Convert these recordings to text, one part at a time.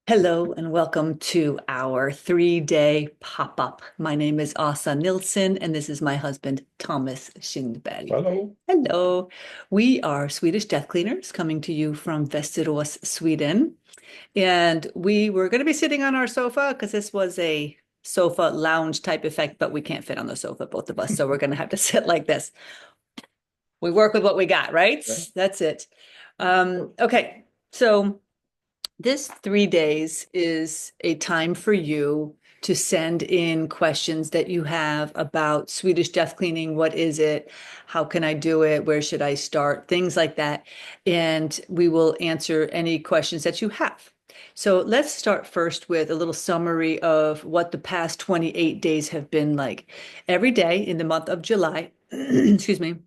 Hello and welcome to our 3-day pop-up. My name is Åsa Nilsson and this is my husband Thomas Kindberg. Hello. Hello. We are Swedish Death Cleaners coming to you from Västerås, Sweden. And we were going to be sitting on our sofa because this was a sofa lounge type effect, but we can't fit on the sofa, both of us. So we're going to have to sit like this. We work with what we got, right? Yeah. That's it. Okay. So this 3 days is a time for you to send in questions that you have about Swedish death cleaning. What is it? How can I do it? Where should I start? Things like that. And we will answer any questions that you have. So let's start first with a little summary of what the past 28 days have been like. Every day in the month of July, excuse me,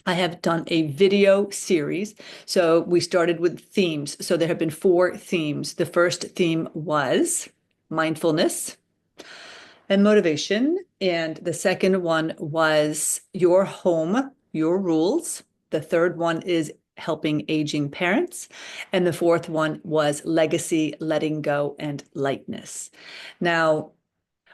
I have done a video series. So we started with themes. So there have been 4 themes. The first theme was mindfulness and motivation. And the second one was your home, your rules. The third one is helping aging parents. And the fourth one was legacy, letting go, and lightness. Now,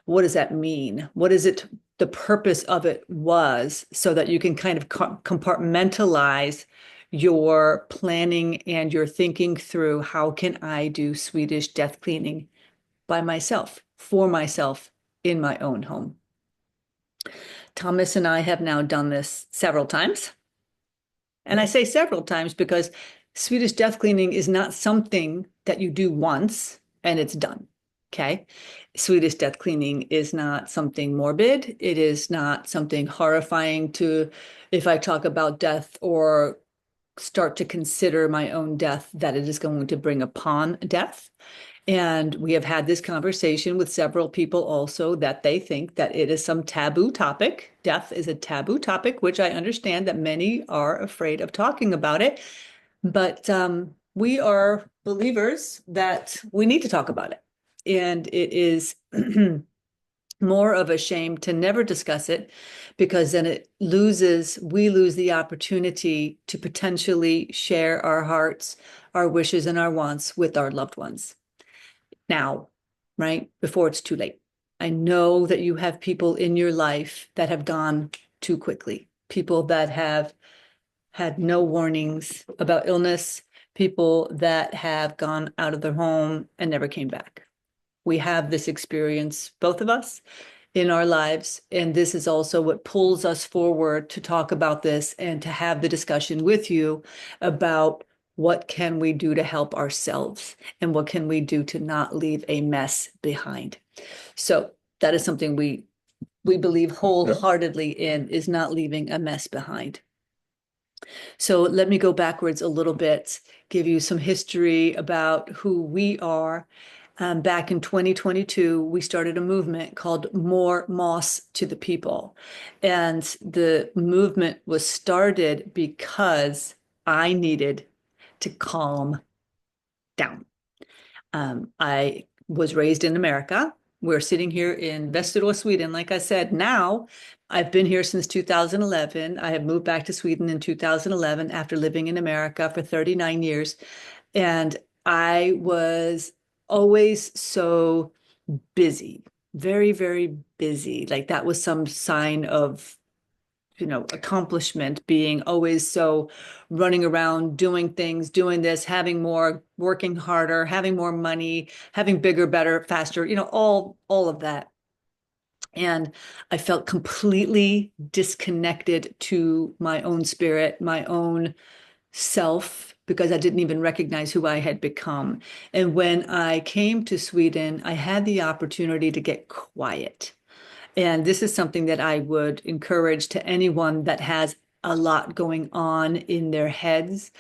what does that mean? What is it? The purpose of it was so that you can kind of compartmentalize your planning and your thinking through how can I do Swedish death cleaning by myself, for myself, in my own home. Thomas and I have now done this several times. And I say several times because Swedish death cleaning is not something that you do once and it's done. Okay. Swedish death cleaning is not something morbid. It is not something horrifying to, if I talk about death or start to consider my own death, that it is going to bring upon death. And we have had this conversation with several people also that they think that it is some taboo topic. Death is a taboo topic, which I understand that many are afraid of talking about it. But we are believers that we need to talk about it. And it is more of a shame to never discuss it because then we lose the opportunity to potentially share our hearts, our wishes, and our wants with our loved ones now, right? Before it's too late. I know that you have people in your life that have gone too quickly, people that have had no warnings about illness, people that have gone out of their home and never came back. We have this experience, both of us, in our lives. And this is also what pulls us forward to talk about this and to have the discussion with you about what can we do to help ourselves and what can we do to not leave a mess behind. So that is something we believe wholeheartedly in, is not leaving a mess behind. So let me go backwards a little bit, give you some history about who we are. Back in 2022, we started a movement called More Moss to the People. And the movement was started because I needed to calm down. I was raised in America. We're sitting here in Västerås, Sweden. Like I said, now I've been here since 2011. I have moved back to Sweden in 2011 after living in America for 39 years. And I was always so busy, very, very busy. Like that was some sign of accomplishment, being always so running around, doing things, doing this, having more, working harder, having more money, having bigger, better, faster, all of that. And I felt completely disconnected to my own spirit, my own self, because I didn't even recognize who I had become. And when I came to Sweden, I had the opportunity to get quiet. And this is something that I would encourage to anyone that has a lot going on in their heads.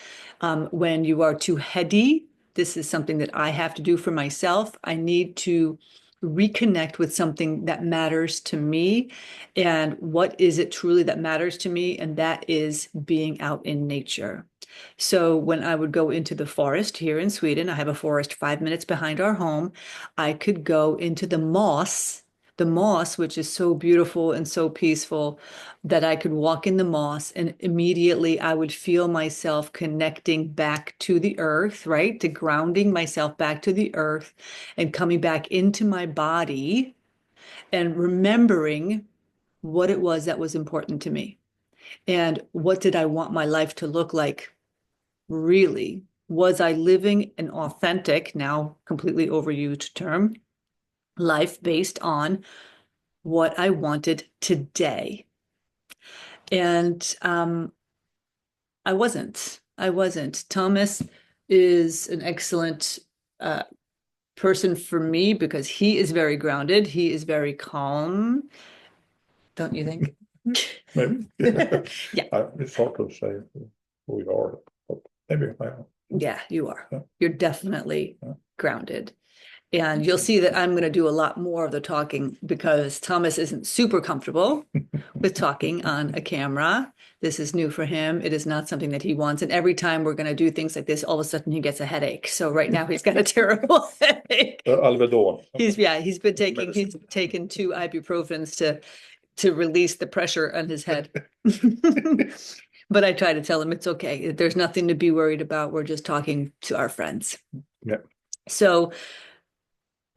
When you are too heady, this is something that I have to do for myself. I need to reconnect with something that matters to me. And what is it truly that matters to me? And that is being out in nature. So when I would go into the forest here in Sweden, I have a forest 5 minutes behind our home. I could go into the moss, the moss, which is so beautiful and so peaceful, that I could walk in the moss and immediately I would feel myself connecting back to the earth, right? To grounding myself back to the earth and coming back into my body and remembering what it was that was important to me. And what did I want my life to look like? Really? Was I living an authentic, now completely overused term, life based on what I wanted today? And I wasn't. Thomas is an excellent person for me because he is very grounded. He is very calm. Don't you think? Maybe. Yeah. It's hard to say who you are, but maybe I am. Yeah, you are. Yeah. You're definitely grounded. And you'll see that I'm going to do a lot more of the talking because Thomas isn't super comfortable with talking on a camera. This is new for him. It is not something that he wants. And every time we're going to do things like this, all of a sudden he gets a headache. So right now he's got a terrible headache. Alvedon. He's taken 2 ibuprofens to release the pressure on his head. But I try to tell him it's okay. There's nothing to be worried about. We're just talking to our friends. Yeah. So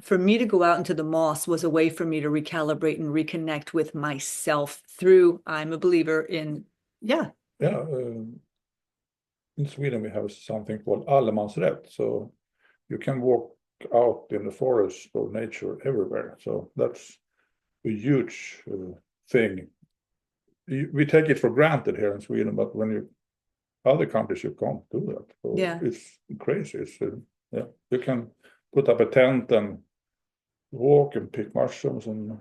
for me to go out into the moss was a way for me to recalibrate and reconnect with myself through, I'm a believer in, Yeah. In Sweden, we have something called allemansrätt. So you can walk out in the forest or nature everywhere. So that's a huge thing. We take it for granted here in Sweden, but when you other countries you can't do that. So Yeah. It's crazy. It's, you can put up a tent and walk and pick mushrooms, and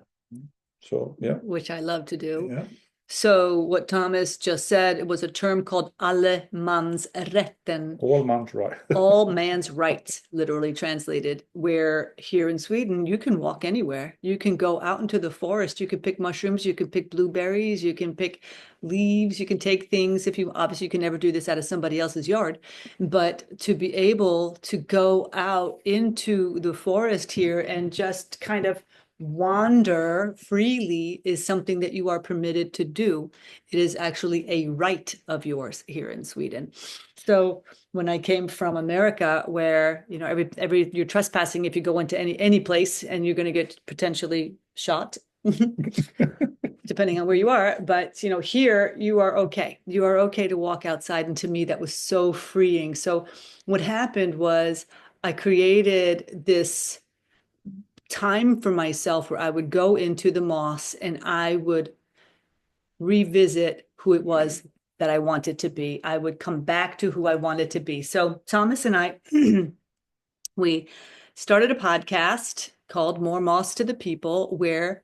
so which I love to do. Yeah. So what Thomas just said, it was a term called allemansrätten. All man's right. All man's rights, literally translated, where here in Sweden, you can walk anywhere. You can go out into the forest. You can pick mushrooms. You can pick blueberries. You can pick leaves. You can take things. Obviously, you can never do this out of somebody else's yard, but to be able to go out into the forest here and just kind of wander freely is something that you are permitted to do. It is actually a right of yours here in Sweden. So when I came from America, where every you're trespassing if you go into any place, and you're going to get potentially shot, depending on where you are. But here you are okay. You are okay to walk outside, and to me that was so freeing. So what happened was I created this time for myself where I would go into the moss and I would revisit who it was that I wanted to be. I would come back to who I wanted to be. So Thomas and I, we started a podcast called More Moss to the People, where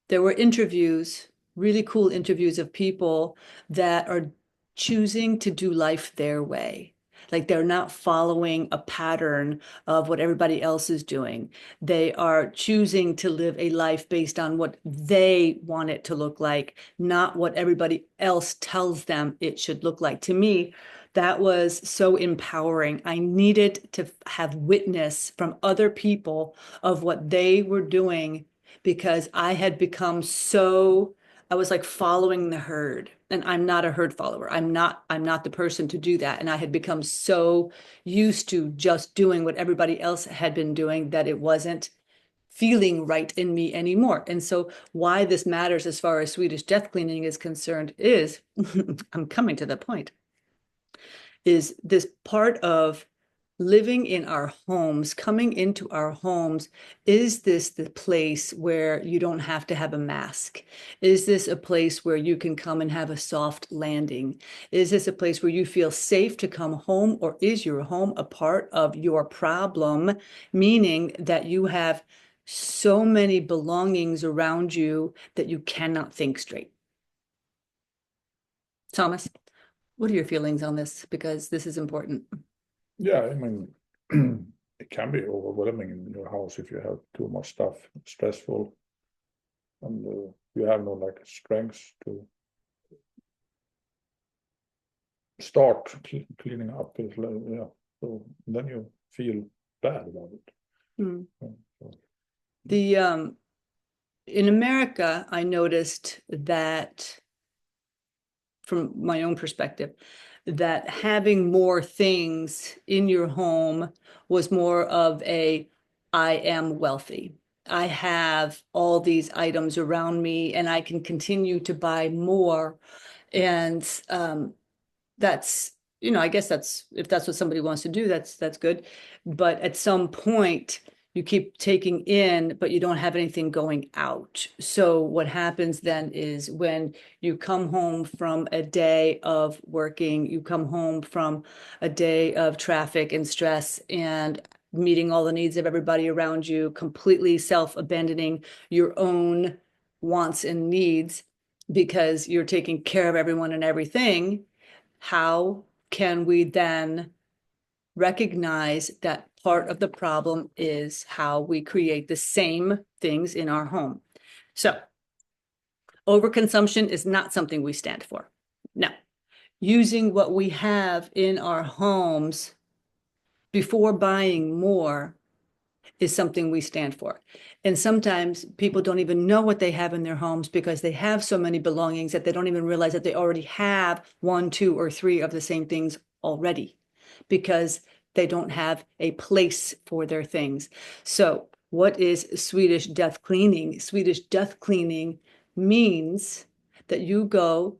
there were interviews, really cool interviews of people that are choosing to do life their way. Like they're not following a pattern of what everybody else is doing. They are choosing to live a life based on what they want it to look like, not what everybody else tells them it should look like. To me, that was so empowering. I needed to have witness from other people of what they were doing because I had become I was like following the herd, and I'm not a herd follower. I'm not the person to do that. And I had become so used to just doing what everybody else had been doing that it wasn't feeling right in me anymore. And so why this matters as far as Swedish death cleaning is concerned is, I'm coming to the point, is this part of living in our homes, coming into our homes. Is this the place where you don't have to have a mask? Is this a place where you can come and have a soft landing? Is this a place where you feel safe to come home, or is your home a part of your problem, meaning that you have so many belongings around you that you cannot think straight? Thomas, what are your feelings on this? Because this is important. Yeah, I mean, it can be overwhelming in your house if you have too much stuff, stressful, and you have no strength to start cleaning up. So then you feel bad about it. Mm. So. in America, I noticed that from my own perspective, that having more things in your home was more of a, I am wealthy. I have all these items around me and I can continue to buy more. And that's, I guess that's, if that's what somebody wants to do, that's good. But at some point, you keep taking in, but you don't have anything going out. So what happens then is when you come home from a day of working, you come home from a day of traffic and stress and meeting all the needs of everybody around you, completely self-abandoning your own wants and needs because you're taking care of everyone and everything. How can we then recognize that part of the problem is how we create the same things in our home? So overconsumption is not something we stand for. No, using what we have in our homes before buying more is something we stand for. And sometimes people don't even know what they have in their homes because they have so many belongings that they don't even realize that they already have 1, 2, or 3 of the same things already because they don't have a place for their things. So what is Swedish death cleaning? Swedish death cleaning means that you go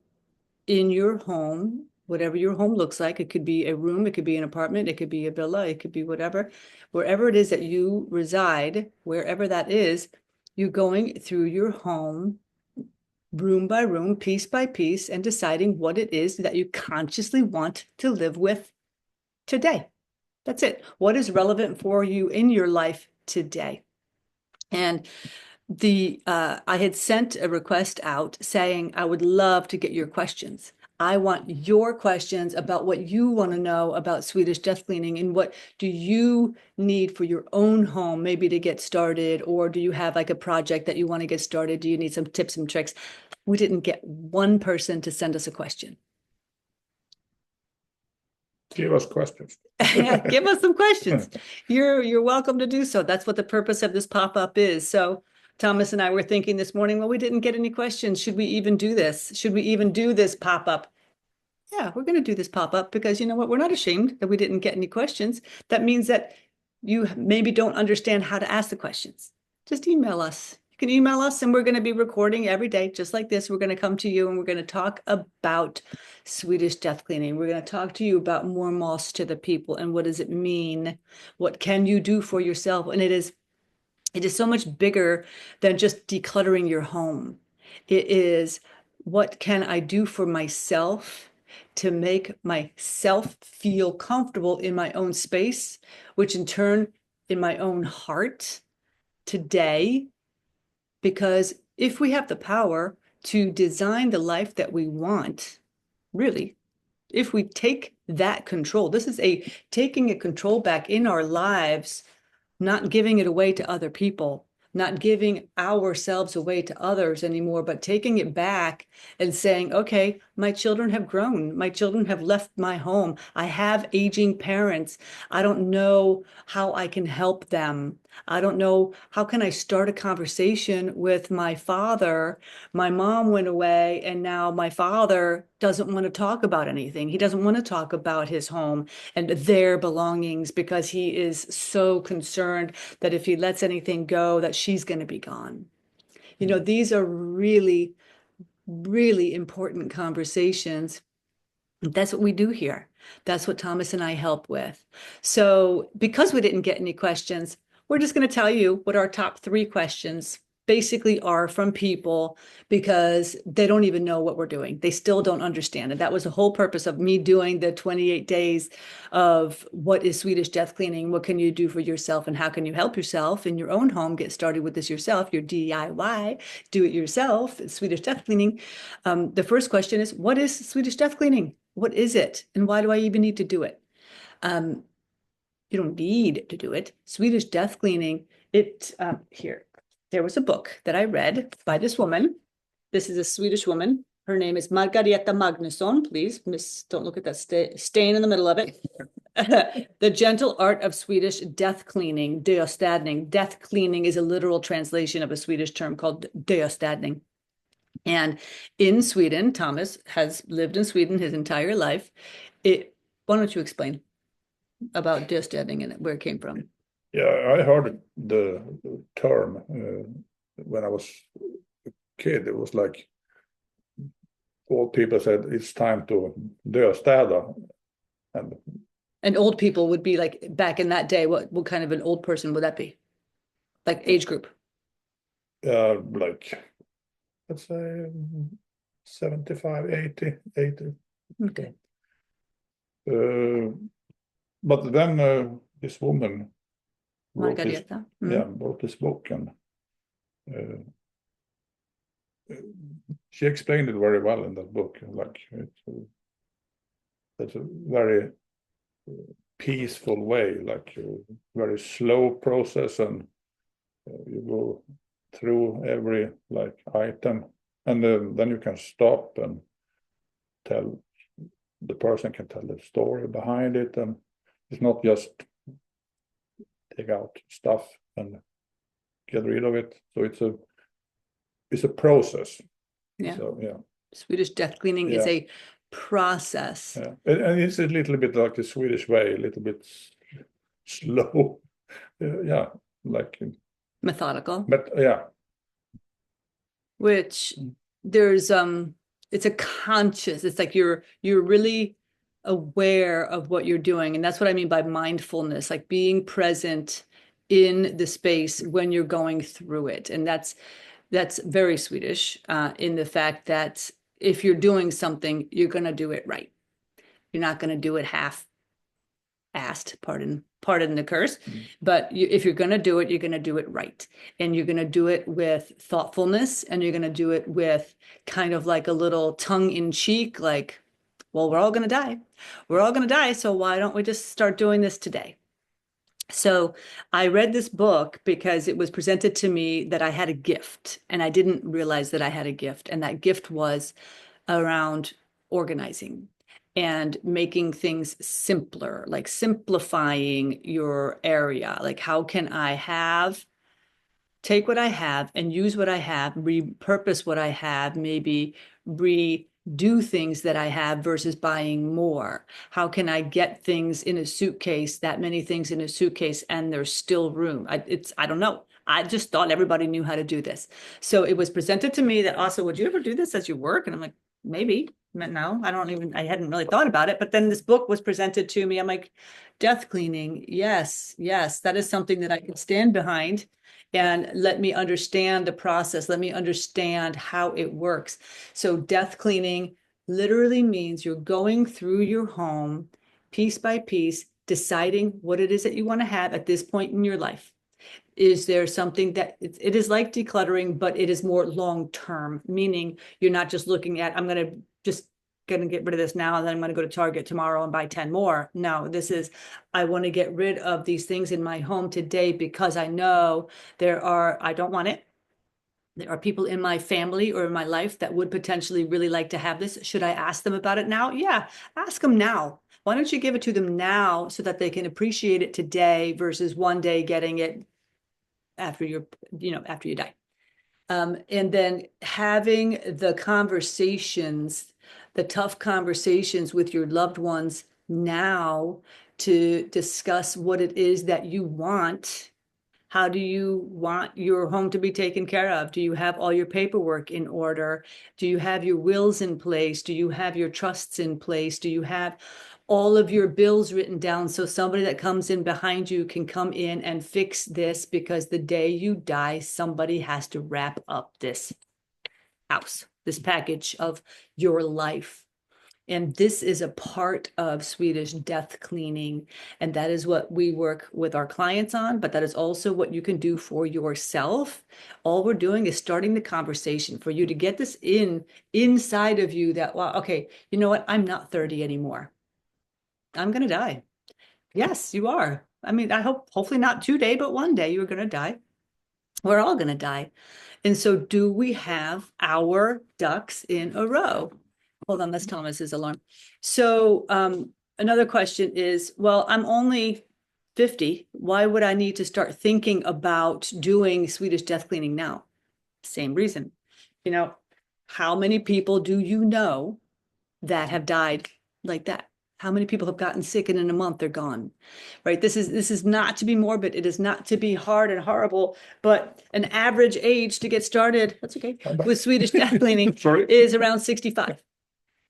in your home, whatever your home looks like. It could be a room, it could be an apartment, it could be a villa, it could be whatever. Wherever it is that you reside, wherever that is, you're going through your home, room by room, piece by piece, and deciding what it is that you consciously want to live with today. That's it. What is relevant for you in your life today? And I had sent a request out saying, I would love to get your questions. I want your questions about what you want to know about Swedish death cleaning and what do you need for your own home, maybe to get started, or do you have like a project that you want to get started? Do you need some tips and tricks? We didn't get one person to send us a question. Give us questions. Yeah, give us some questions. You're welcome to do so. That's what the purpose of this pop-up is. So Thomas and I were thinking this morning, well, we didn't get any questions. Should we even do this? Should we even do this pop-up? Yeah, we're going to do this pop-up because you know what? We're not ashamed that we didn't get any questions. That means that you maybe don't understand how to ask the questions. Just email us. You can email us and we're going to be recording every day, just like this. We're going to come to you and we're going to talk about Swedish death cleaning. We're going to talk to you about more moss to the people and what does it mean? What can you do for yourself? And it is so much bigger than just decluttering your home. It is, what can I do for myself to make myself feel comfortable in my own space, which in turn in my own heart today? Because if we have the power to design the life that we want, really, if we take that control, this is taking a control back in our lives, not giving it away to other people, not giving ourselves away to others anymore, but taking it back and saying, okay, my children have grown. My children have left my home. I have aging parents. I don't know how I can help them. I don't know, how can I start a conversation with my father? My mom went away and now my father doesn't want to talk about anything. He doesn't want to talk about his home and their belongings because he is so concerned that if he lets anything go, that she's going to be gone. You know, these are really, really important conversations. That's what we do here. That's what Thomas and I help with. So because we didn't get any questions, we're just going to tell you what our top 3 questions basically are from people because they don't even know what we're doing. They still don't understand it. That was the whole purpose of me doing the 28 days of what is Swedish death cleaning, what can you do for yourself, and how can you help yourself in your own home get started with this yourself, your DIY, do it yourself, Swedish death cleaning. The first question is, what is Swedish death cleaning? What is it? And why do I even need to do it? You don't need to do it. Swedish death cleaning, here, there was a book that I read by this woman. This is a Swedish woman. Her name is Margareta Magnusson. Please, miss, don't look at that stain in the middle of it. The Gentle Art of Swedish Death Cleaning, döstädning. Death cleaning is a literal translation of a Swedish term called döstädning. And in Sweden, Thomas has lived in Sweden his entire life. Why don't you explain about döstädning and where it came from? Yeah, I heard the term when I was a kid. It was like old people said it's time to döstäda. And old people would be like, back in that day, what kind of an old person would that be? Like age group? Like, let's say 75, 80. Okay. But then this woman wrote this, Mm-hmm. wrote this book, and she explained it very well in that book. Like it's a very peaceful way, like a very slow process, and you go through every like item, and then you can stop and the person can tell the story behind it, and it's not just take out stuff and get rid of it. So it's a process. Yeah. So yeah. Swedish death cleaning is a process. Yeah. And it's a little bit like the Swedish way, a little bit slow. Yeah, like methodical. But yeah. Which there's it's a conscious, it's like you're really aware of what you're doing. And that's what I mean by mindfulness, like being present in the space when you're going through it. And that's very Swedish in the fact that if you're doing something, you're going to do it right. You're not going to do it half-assed, pardon the curse. But if you're going to do it, you're going to do it right. And you're going to do it with thoughtfulness, and you're going to do it with kind of like a little tongue-in-cheek, like, well, we're all going to die. We're all going to die. So why don't we just start doing this today? So I read this book because it was presented to me that I had a gift, and I didn't realize that I had a gift. And that gift was around organizing and making things simpler, like simplifying your area. Like, how can I take what I have and use what I have, repurpose what I have, maybe redo things that I have versus buying more? How can I get things in a suitcase, that many things in a suitcase, and there's still room? I don't know. I just thought everybody knew how to do this. So it was presented to me that, also, would you ever do this as your work? And I'm like, maybe. No, I hadn't really thought about it. But then this book was presented to me. I'm like, death cleaning. Yes, that is something that I can stand behind. And let me understand the process. Let me understand how it works. So death cleaning literally means you're going through your home piece by piece, deciding what it is that you want to have at this point in your life. Is there something that it is like decluttering, but it is more long-term, meaning you're not just looking at, I'm going to get rid of this now, and then I'm going to go to Target tomorrow and buy 10 more. No, this is, I want to get rid of these things in my home today because I know I don't want it. There are people in my family or in my life that would potentially really like to have this. Should I ask them about it now? Yeah, ask them now. Why don't you give it to them now so that they can appreciate it today versus one day getting it after you die. And then having the tough conversations with your loved ones now to discuss what it is that you want. How do you want your home to be taken care of? Do you have all your paperwork in order? Do you have your wills in place? Do you have your trusts in place? Do you have all of your bills written down so somebody that comes in behind you can come in and fix this, because the day you die, somebody has to wrap up this house, this package of your life. And this is a part of Swedish death cleaning. And that is what we work with our clients on, but that is also what you can do for yourself. All we're doing is starting the conversation for you to get this inside of you that, well, okay, you know what? I'm not 30 anymore. I'm going to die. Yes, you are. I mean, hopefully not today, but one day you're going to die. We're all going to die. And so do we have our ducks in a row? Hold on, that's Thomas's alarm. So another question is, well, I'm only 50. Why would I need to start thinking about doing Swedish death cleaning now? Same reason. You know, how many people do you know that have died like that? How many people have gotten sick and in a month they're gone, right? This is not to be morbid. It is not to be hard and horrible, but an average age to get started, that's okay, with Swedish death cleaning is around 65.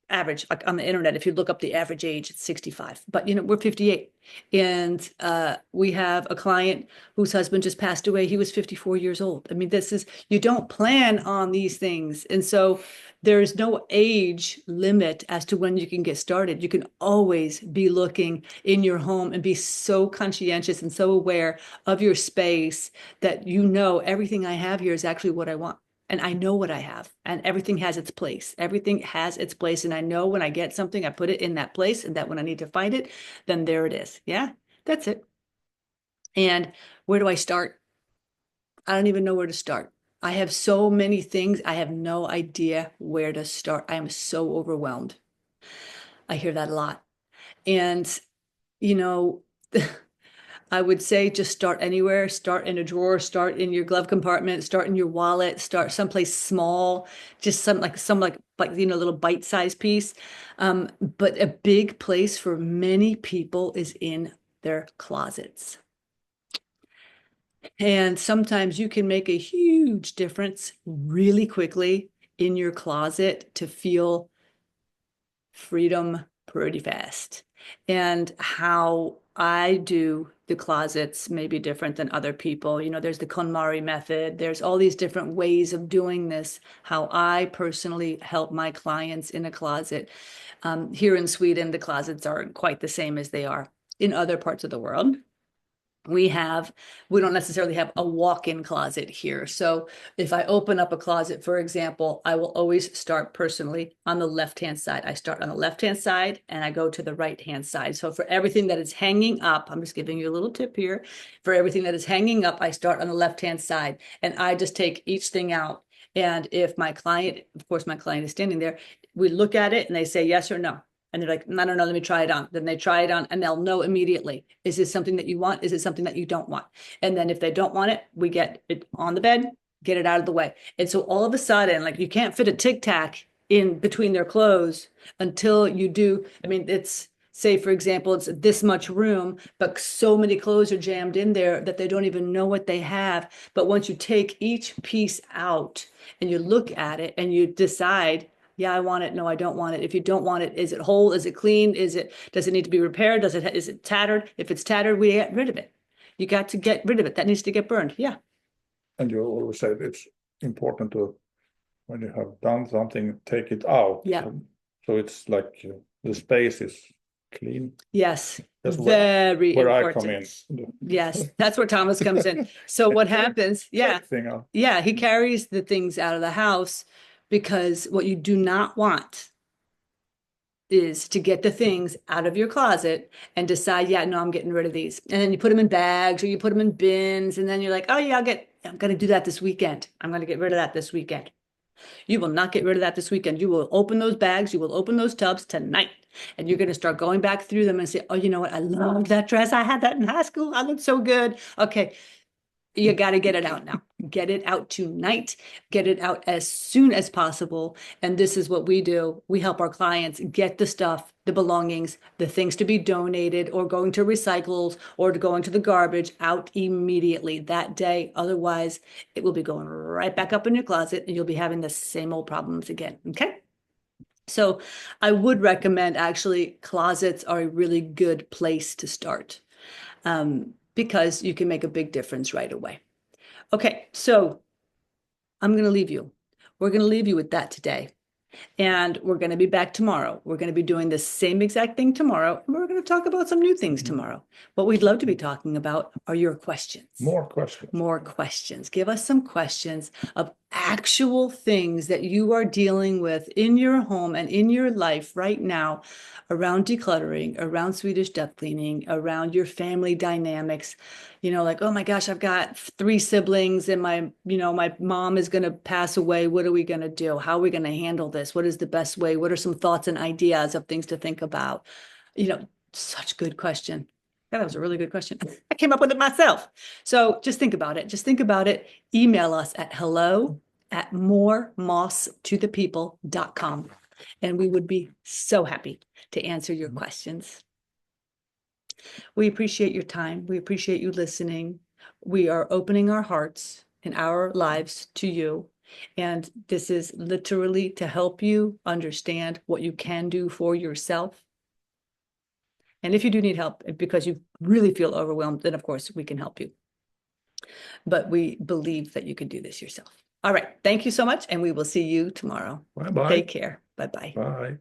Average, like on the internet, if you look up the average age, it's 65. But we're 58, and we have a client whose husband just passed away. He was 54 years old. I mean, you don't plan on these things, and so there's no age limit as to when you can get started. You can always be looking in your home and be so conscientious and so aware of your space that everything I have here is actually what I want. And I know what I have, and everything has its place. Everything has its place. And I know when I get something, I put it in that place, and that when I need to find it, then there it is. Yeah, that's it. And where do I start? I don't even know where to start. I have so many things. I have no idea where to start. I am so overwhelmed. I hear that a lot. And, I wowould say just start anywhere, start in a drawer, start in your glove compartment, start in your wallet, start someplace small, just some little bite-sized piece. But a big place for many people is in their closets. And sometimes you can make a huge difference really quickly in your closet to feel freedom pretty fast. And how I do the closets may be different than other people. There's the KonMari method. There's all these different ways of doing this. How I personally help my clients in a closet. Here in Sweden, the closets aren't quite the same as they are in other parts of the world. We don't necessarily have a walk-in closet here. So if I open up a closet, for example, I will always start personally on the left-hand side. I start on the left-hand side and I go to the right-hand side. So for everything that is hanging up, I'm just giving you a little tip here. For everything that is hanging up, I start on the left-hand side and I just take each thing out. And if my client is standing there, we look at it and they say yes or no. And they're like, I don't know, let me try it on. Then they try it on and they'll know immediately. Is this something that you want? Is it something that you don't want? And then if they don't want it, we get it on the bed, get it out of the way. And so all of a sudden, like you can't fit a Tic Tac in between their clothes until you do. I mean, say, for example, it's this much room, but so many clothes are jammed in there that they don't even know what they have. But once you take each piece out and you look at it and you decide, yeah, I want it. No, I don't want it. If you don't want it, is it whole? Is it clean? Does it need to be repaired? Is it tattered? If it's tattered, we get rid of it. You got to get rid of it. That needs to get burned. Yeah. And you always say it's important to, when you have done something, take it out. Yeah. So it's like the space is clean. Yes. That's very where important. I come in. Yes, that's where Thomas comes in. So what happens? Yeah. Yeah, he carries the things out of the house. Because what you do not want is to get the things out of your closet and decide, yeah, no, I'm getting rid of these. And then you put them in bags or you put them in bins. And then you're like, oh yeah, I'm going to do that this weekend. I'm going to get rid of that this weekend. You will not get rid of that this weekend. You will open those bags. You will open those tubs tonight. And you're going to start going back through them and say, oh, you know what? I love that dress. I had that in high school. I looked so good. Okay. You got to get it out now. Get it out tonight. Get it out as soon as possible. And this is what we do. We help our clients get the stuff, the belongings, the things to be donated or going to recycles or to going to the garbage out immediately that day. Otherwise, it will be going right back up in your closet and you'll be having the same old problems again. Okay. So I would recommend actually closets are a really good place to start. Because you can make a big difference right away. Okay, so I'm going to leave you. We're going to leave you with that today. And we're going to be back tomorrow. We're going to be doing the same exact thing tomorrow. And we're going to talk about some new things tomorrow. What we'd love to be talking about are your questions. More questions. More questions. Give us some questions of actual things that you are dealing with in your home and in your life right now around decluttering, around Swedish death cleaning, around your family dynamics. Like, oh my gosh, I've got 3 siblings and my mom is going to pass away. What are we going to do? How are we going to handle this? What is the best way? What are some thoughts and ideas of things to think about? Such good question. Yeah, that was a really good question. I came up with it myself. So just think about it. Just think about it. Email us at hello@moremoss2thepeople.com. And we would be so happy to answer your questions. We appreciate your time. We appreciate you listening. We are opening our hearts and our lives to you. And this is literally to help you understand what you can do for yourself. And if you do need help because you really feel overwhelmed, then of course we can help you. But we believe that you can do this yourself. All right. Thank you so much. And we will see you tomorrow. Bye-bye. Take care. Bye-bye. Bye.